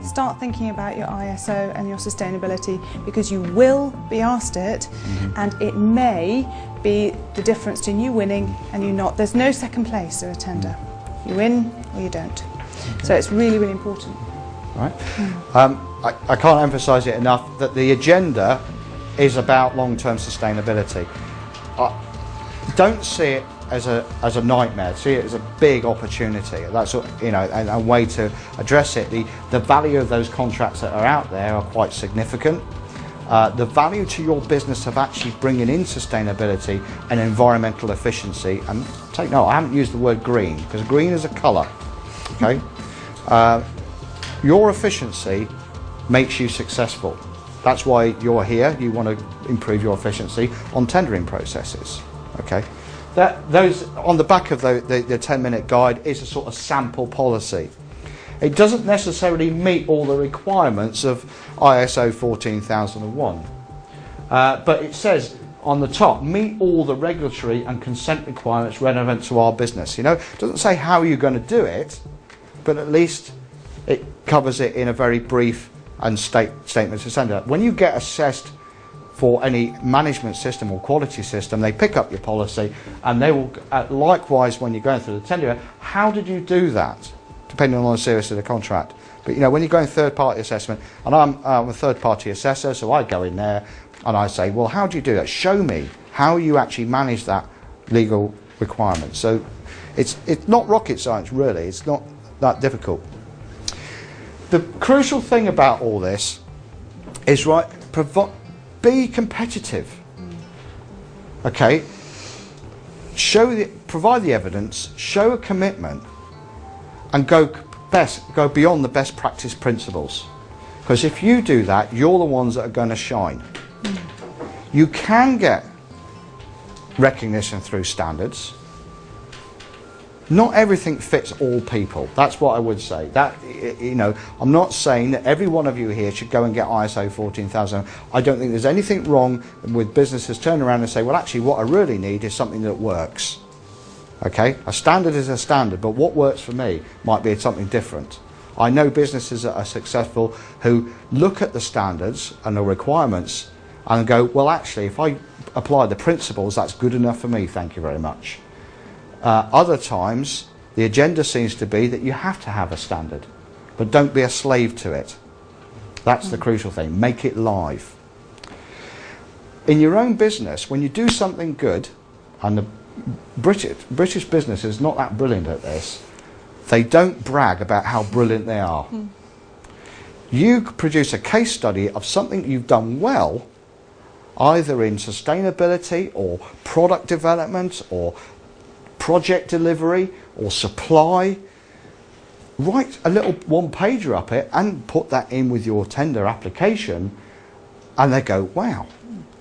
Start thinking about your ISO and your sustainability, because you will be asked it, and it may be the difference between you winning and you not. There's no second place in a tender. You win or you don't. So it's really, really important. Right. I can't emphasise it enough that the agenda is about long-term sustainability. Don't see it as a nightmare. See it as a big opportunity. That's, you know, a way to address it. The value of those contracts that are out there are quite significant. The value to your business of actually bringing in sustainability and environmental efficiency, and take note, I haven't used the word green, because green is a colour, okay? Your efficiency makes you successful. That's why you're here. You want to improve your efficiency on tendering processes, okay? Those on the back of the 10-minute guide is a sort of sample policy. It doesn't necessarily meet all the requirements of ISO 14001, but it says on the top, meet all the regulatory and consent requirements relevant to our business. You know, it doesn't say how you're going to do it, but at least it covers it in a very brief and statement to sender. When you get assessed for any management system or quality system, they pick up your policy, and they will likewise, when you're going through the tender, how did you do that, depending on the seriousness of the contract. But you know, when you're going third-party assessment, and I'm a third-party assessor, so I go in there and I say, well, how do you do that? Show me how you actually manage that legal requirement. So it's not rocket science, really. It's not that difficult. The crucial thing about all this is, right, be competitive. Okay, provide the evidence, show a commitment, and go beyond the best practice principles. Because if you do that, you're the ones that are going to shine. You can get recognition through standards. Not everything fits all people. That's what I would say. That, you know, I'm not saying that every one of you here should go and get ISO 14000. I don't think there's anything wrong with businesses turning around and say, well, actually, what I really need is something that works. Okay, a standard is a standard, but what works for me might be something different. I know businesses that are successful who look at the standards and the requirements and go, well, actually, if I apply the principles, that's good enough for me, thank you very much. Other times, the agenda seems to be that you have to have a standard, but don't be a slave to it. That's the crucial thing. Make it live. In your own business, when you do something good, and the British business is not that brilliant at this, they don't brag about how brilliant they are. You produce a case study of something you've done well, either in sustainability or product development or project delivery or supply. Write a little one-pager up it and put that in with your tender application, and they go, wow.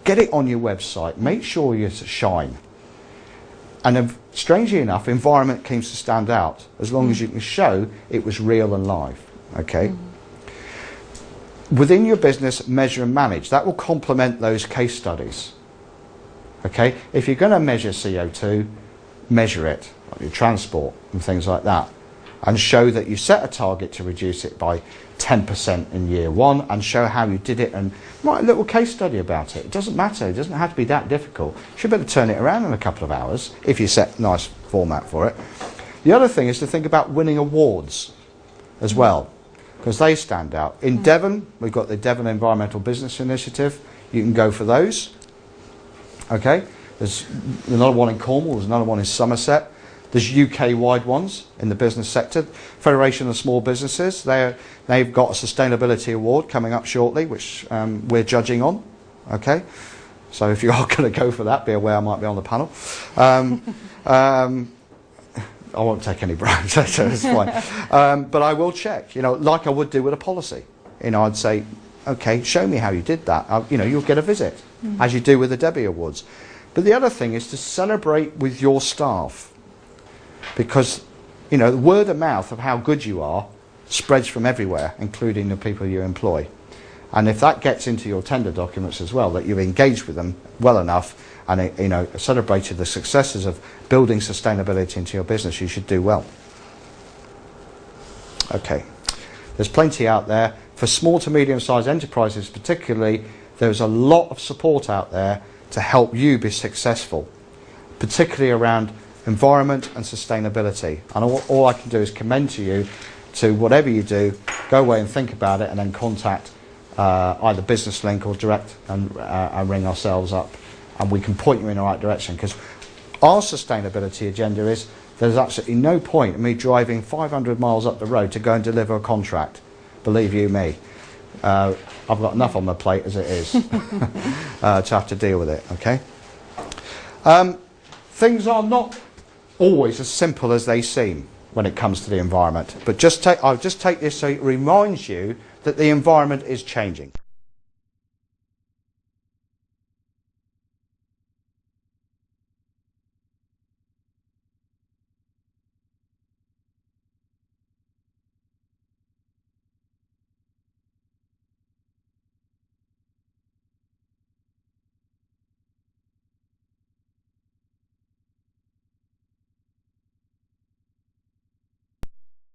Get it on your website, make sure you shine. And strangely enough, environment seems to stand out as long as you can show it was real and live. Okay. Within your business, measure and manage. That will complement those case studies. Okay. If you're going to measure CO2, measure it, like your transport and things like that, and show that you set a target to reduce it by 10% in year one, and show how you did it, and write a little case study about it. It doesn't matter, it doesn't have to be that difficult. You should be able to turn it around in a couple of hours if you set a nice format for it. The other thing is to think about winning awards as well, because they stand out. In Devon, we've got the Devon Environmental Business Initiative. You can go for those. Okay, there's another one in Cornwall, there's another one in Somerset. There's UK-wide ones in the business sector. Federation of Small Businesses, they've got a sustainability award coming up shortly, which we're judging on. Okay, so if you are going to go for that, be aware I might be on the panel. I won't take any bribes, so it's fine. But I will check, you know, like I would do with a policy. You know, I'd say, okay, show me how you did that. You know, you'll get a visit, as you do with the Debbie Awards. But the other thing is to celebrate with your staff. Because, you know, the word of mouth of how good you are spreads from everywhere, including the people you employ. And if that gets into your tender documents as well, that you've engaged with them well enough and celebrated the successes of building sustainability into your business, you should do well. Okay, there's plenty out there. For small to medium-sized enterprises particularly, there's a lot of support out there to help you be successful, particularly around environment and sustainability. And all I can do is commend to you to whatever you do, go away and think about it, and then contact either Business Link or direct and ring ourselves up, and we can point you in the right direction, because our sustainability agenda is there's absolutely no point in me driving 500 miles up the road to go and deliver a contract. Believe you me, I've got enough on my plate as it is to have to deal with it. Okay, things are not always as simple as they seem when it comes to the environment, but I'll just take this so it reminds you that the environment is changing.